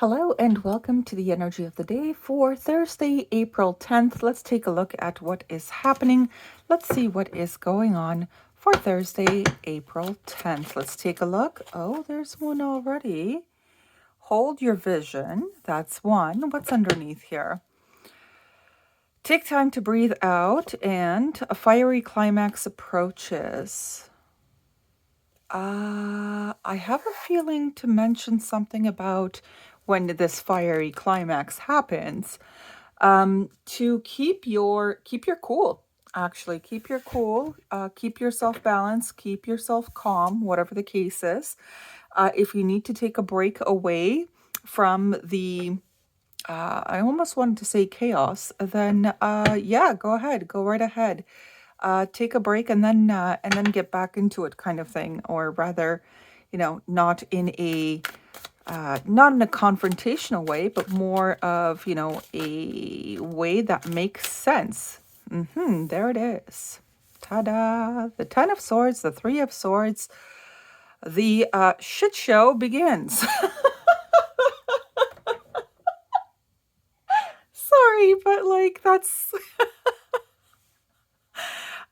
Hello and welcome to the energy of the day for Thursday, April 10th. Let's take a look at what is happening. Let's see what is going on for Thursday, April 10th. Let's take a look. Oh, there's one already. Hold your vision. That's one. What's underneath here? Take time to breathe out, and a fiery climax approaches. I have a feeling to mention something about when this fiery climax happens. To keep your cool. Actually, keep your cool. Keep yourself balanced. Keep yourself calm. Whatever the case is. If you need to take a break away from the I almost wanted to say chaos, then yeah, go ahead, go right ahead. Take a break and then get back into it, kind of thing, or rather, not in a confrontational way, but more of a way that makes sense. There it is. Ta-da! The Ten of Swords, the Three of Swords. The shit show begins. Sorry, but like that's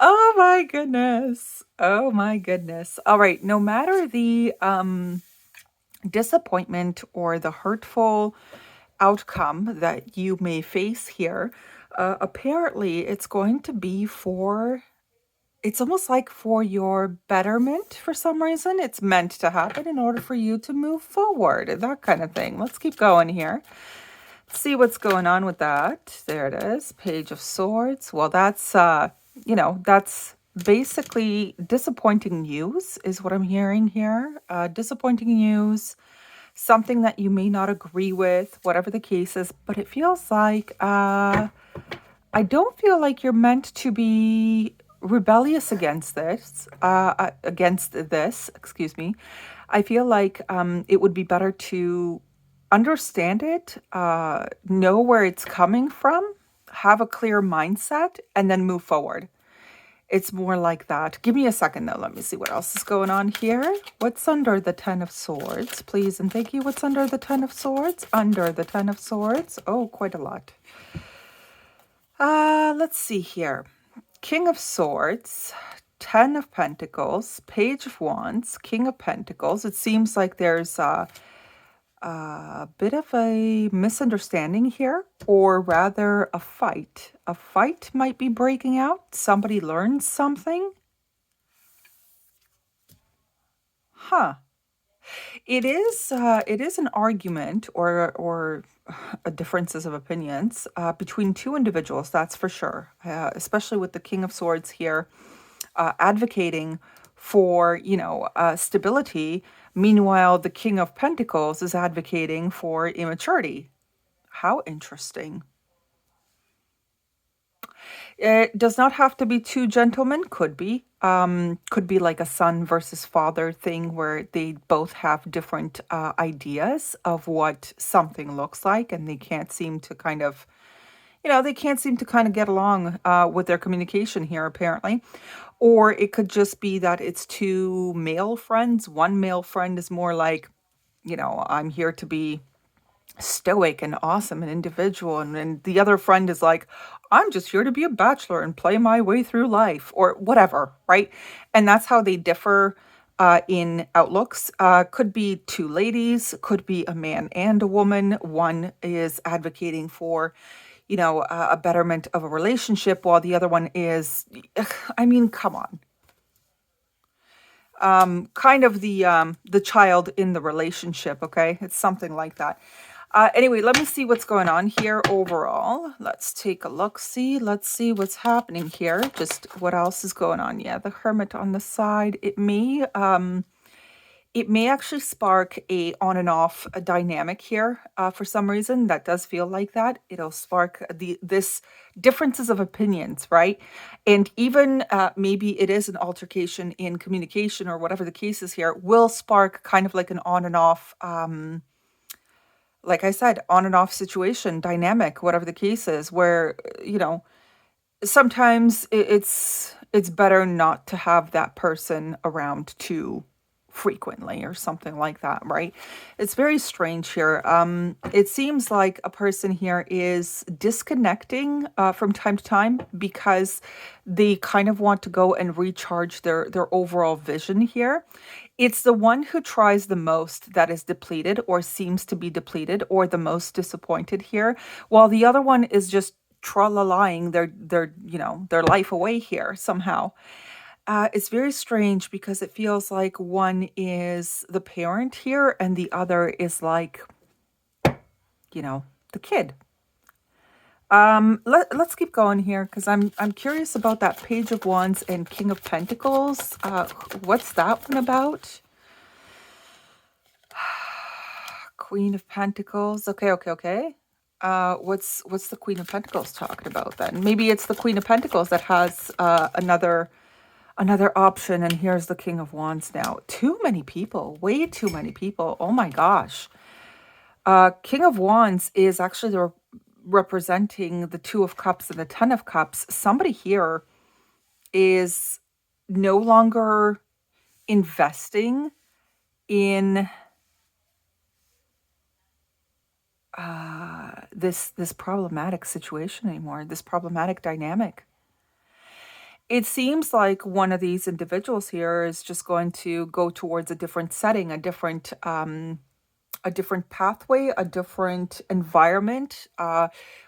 oh my goodness. Oh my goodness. All right, no matter the disappointment or the hurtful outcome that you may face here, apparently it's going to be it's almost like for your betterment for some reason. It's meant to happen in order for you to move forward, that kind of thing. Let's keep going here. See what's going on with that. There it is, Page of Swords. Well, that's basically disappointing news is what I'm hearing here. Disappointing news, something that you may not agree with, whatever the case is, but it feels like I don't feel like you're meant to be rebellious against this, excuse me. I feel like it would be better to understand it, know where it's coming from, have a clear mindset, and then move forward. It's more like that. Give me a second, though. Let me see what else is going on here. What's under the Ten of Swords, please and thank you? What's under the Ten of Swords? Under the Ten of Swords? Oh, quite a lot. Let's see here. King of Swords, Ten of Pentacles, Page of Wands, King of Pentacles. It seems like there's a bit of a misunderstanding here, or rather a fight. A fight might be breaking out. Somebody learns something. Huh. It is an argument or differences of opinions between two individuals, that's for sure. Especially with the King of Swords here, advocating for stability. Meanwhile, the King of Pentacles is advocating for immaturity. How interesting. It does not have to be two gentlemen. Could be. Could be like a son versus father thing where they both have different ideas of what something looks like, and they can't seem to kind of, get along with their communication here, apparently. Or it could just be that it's two male friends. One male friend is more like, I'm here to be stoic and awesome and individual, and the other friend is like, I'm just here to be a bachelor and play my way through life, or whatever, right? And that's how they differ in outlooks. Could be two ladies, could be a man and a woman. One is advocating for a betterment of a relationship, while the other one is, I mean, come on, kind of the child in the relationship. Okay, it's something like that. Anyway, let me see what's going on here overall. Let's take a look. Let's see what's happening here. Just what else is going on. Yeah, the Hermit on the side. It may actually spark a on and off dynamic here. For some reason, that does feel like that. It'll spark this differences of opinions, right? And even maybe it is an altercation in communication or whatever the case is here, will spark kind of like an on and off, like I said, on and off situation, dynamic, whatever the case is, where, sometimes it's better not to have that person around to frequently or something like that, right? It's very strange here. It seems like a person here is disconnecting from time to time because they kind of want to go and recharge their overall vision here. It's the one who tries the most that is depleted or seems to be depleted or the most disappointed here, while the other one is just tra-la-lying their life away here somehow. It's very strange because it feels like one is the parent here and the other is like, you know, the kid. Let's keep going here because I'm curious about that Page of Wands and King of Pentacles. What's that one about? Queen of Pentacles. Okay, okay, okay. What's the Queen of Pentacles talking about then? Maybe it's the Queen of Pentacles that has another option, and here's the King of Wands now. Too many people, way too many people. Oh my gosh. King of Wands is actually representing the Two of Cups and the Ten of Cups. Somebody here is no longer investing in this problematic situation anymore, this problematic dynamic. It seems like one of these individuals here is just going to go towards a different setting, a different pathway, a different environment,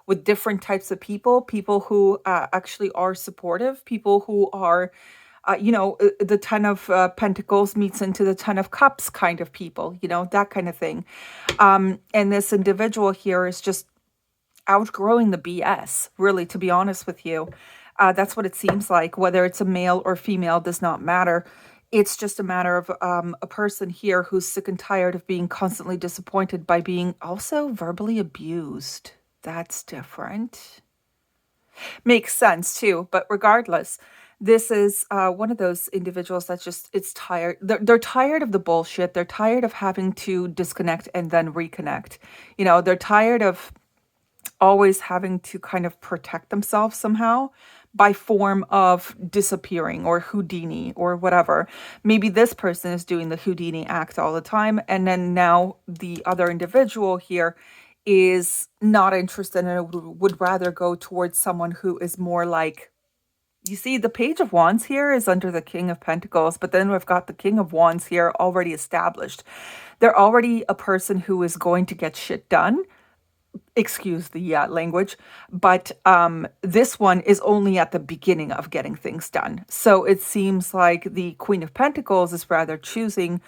with different types of people, people who actually are supportive, people who are, the Ten of Pentacles meets into the Ten of Cups kind of people, that kind of thing. And this individual here is just outgrowing the BS, really, to be honest with you. That's what it seems like. Whether it's a male or female does not matter. It's just a matter of a person here who's sick and tired of being constantly disappointed by being also verbally abused. That's different. Makes sense too, but regardless, this is one of those individuals that's just, it's tired. They're tired of the bullshit. They're tired of having to disconnect and then reconnect. They're tired of always having to kind of protect themselves somehow by form of disappearing or Houdini or whatever. Maybe this person is doing the Houdini act all the time, and then now the other individual here is not interested and would rather go towards someone who is more like, you see, the Page of Wands here is under the King of Pentacles, but then we've got the King of Wands here already established. They're already a person who is going to get shit done. Excuse the language, but this one is only at the beginning of getting things done. So it seems like the Queen of Pentacles is rather choosing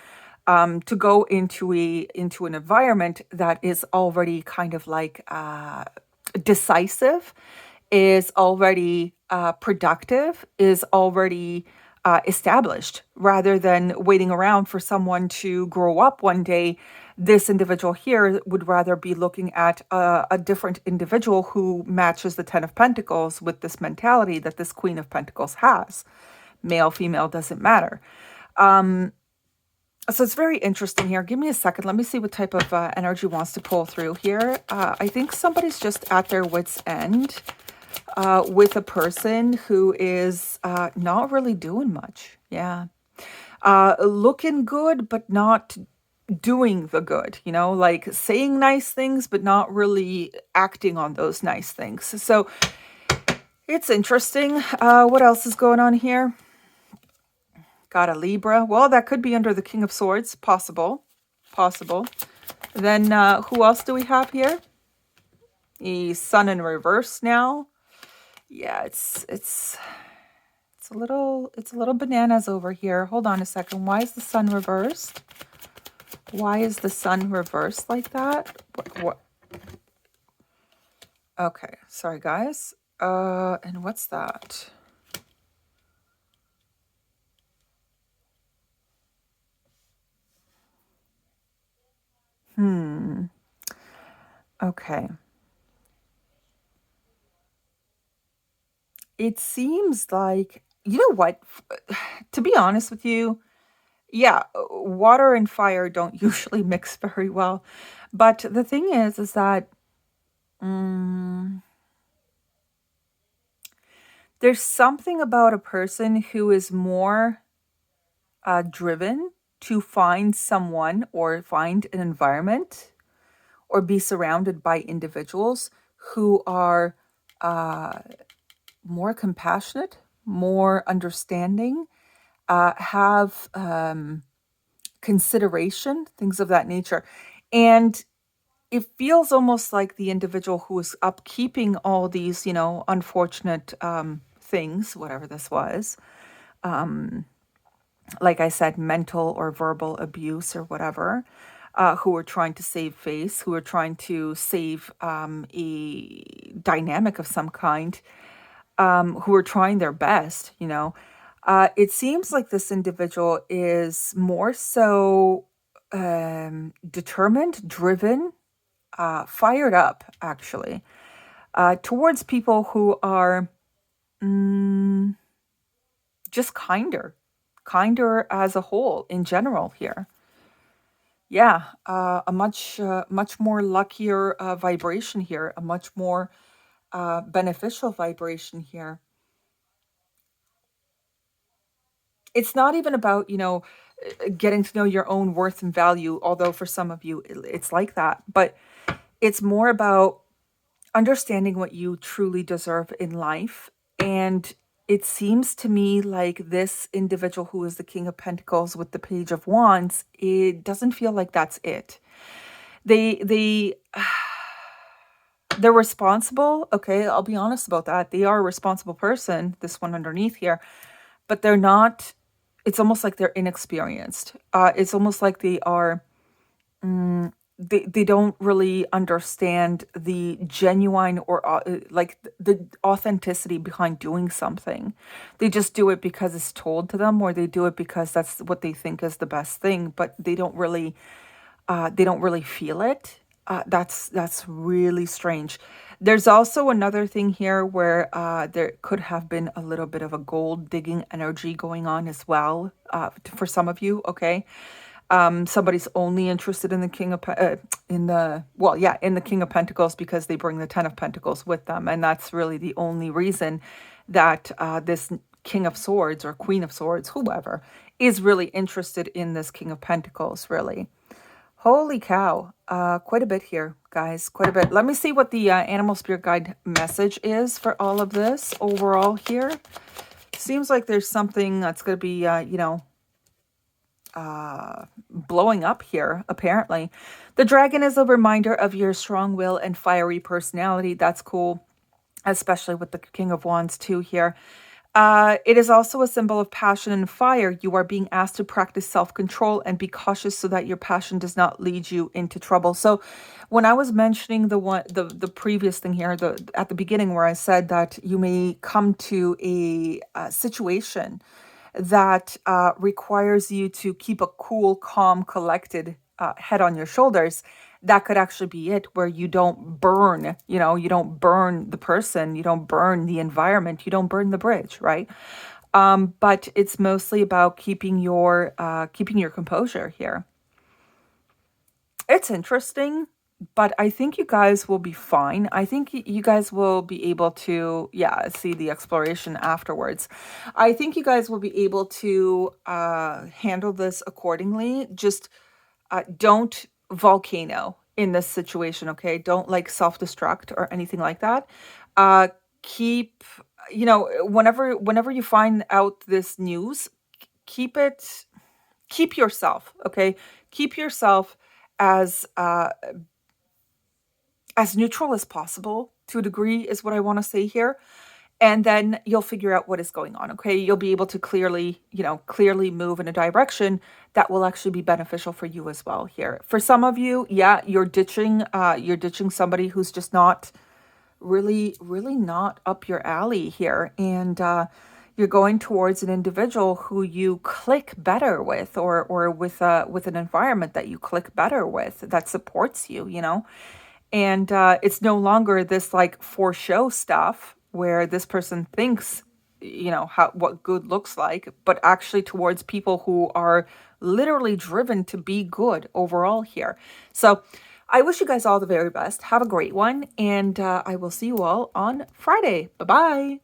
to go into an environment that is already kind of like decisive, is already productive, is already established, rather than waiting around for someone to grow up one day. This individual here would rather be looking at a different individual who matches the Ten of Pentacles with this mentality that this Queen of Pentacles has. Male, female, doesn't matter. So it's very interesting here. Give me a second. Let me see what type of energy wants to pull through here. I think somebody's just at their wit's end with a person who is not really doing much. Yeah. Looking good, but not doing the good, like saying nice things, but not really acting on those nice things. So it's interesting. What else is going on here? Got a Libra. Well, that could be under the King of Swords. Possible. Then who else do we have here? The Sun in reverse now. Yeah, it's a little bananas over here. Hold on a second. Why is the Sun reversed? Why is the Sun reversed like that? What? Okay, sorry guys. And what's that? Okay. It seems like, you know what? To be honest with you, yeah, water and fire don't usually mix very well. But the thing is that there's something about a person who is more driven to find someone or find an environment or be surrounded by individuals who are more compassionate, more understanding, have consideration, things of that nature. And it feels almost like the individual who is upkeeping all these, unfortunate things, whatever this was, like I said, mental or verbal abuse or whatever, who are trying to save face, who are trying to save a dynamic of some kind, who are trying their best. It seems like this individual is more so determined, driven, fired up, actually, towards people who are just kinder as a whole in general here. Yeah, a much more luckier vibration here, a much more beneficial vibration here. It's not even about, getting to know your own worth and value, although for some of you it's like that, but it's more about understanding what you truly deserve in life. And it seems to me like this individual who is the King of Pentacles with the Page of Wands, it doesn't feel like that's it. They they're responsible. Okay, I'll be honest about that. They are a responsible person, this one underneath here, but they're not. It's almost like they're inexperienced. It's almost like they are. They don't really understand the genuine or like the authenticity behind doing something. They just do it because it's told to them, or they do it because that's what they think is the best thing, but they don't really feel it. That's really strange. There's also another thing here where there could have been a little bit of a gold digging energy going on as well, for some of you. Okay, somebody's only interested in the in the King of Pentacles because they bring the Ten of Pentacles with them, and that's really the only reason that this King of Swords or Queen of Swords, whoever, is really interested in this King of Pentacles, really. Holy cow. Quite a bit here, guys. Quite a bit. Let me see what the Animal Spirit Guide message is for all of this overall here. Seems like there's something that's going to be, blowing up here, apparently. The dragon is a reminder of your strong will and fiery personality. That's cool, especially with the King of Wands too here. It is also a symbol of passion and fire. You are being asked to practice self-control and be cautious so that your passion does not lead you into trouble. So when I was mentioning the previous thing here, at the beginning where I said that you may come to a situation that requires you to keep a cool, calm, collected head on your shoulders, that could actually be it, where you don't burn, you don't burn the person, you don't burn the environment, you don't burn the bridge, right? But it's mostly about keeping your composure here. It's interesting, but I think you guys will be fine. I think you guys will be able to, see the exploration afterwards. I think you guys will be able to handle this accordingly. Just don't volcano in this situation, okay? Don't like self-destruct or anything like that. Keep, whenever you find out this news, keep yourself, okay? Keep yourself as neutral as possible, to a degree, is what I want to say here. And then you'll figure out what is going on, okay? You'll be able to clearly move in a direction that will actually be beneficial for you as well here. For some of you, you're ditching somebody who's just not really not up your alley here. And you're going towards an individual who you click better with, or with an environment that you click better with, that supports you, And it's no longer this like for show stuff where this person thinks, what good looks like, but actually towards people who are literally driven to be good overall here. So I wish you guys all the very best. Have a great one. And I will see you all on Friday. Bye-bye.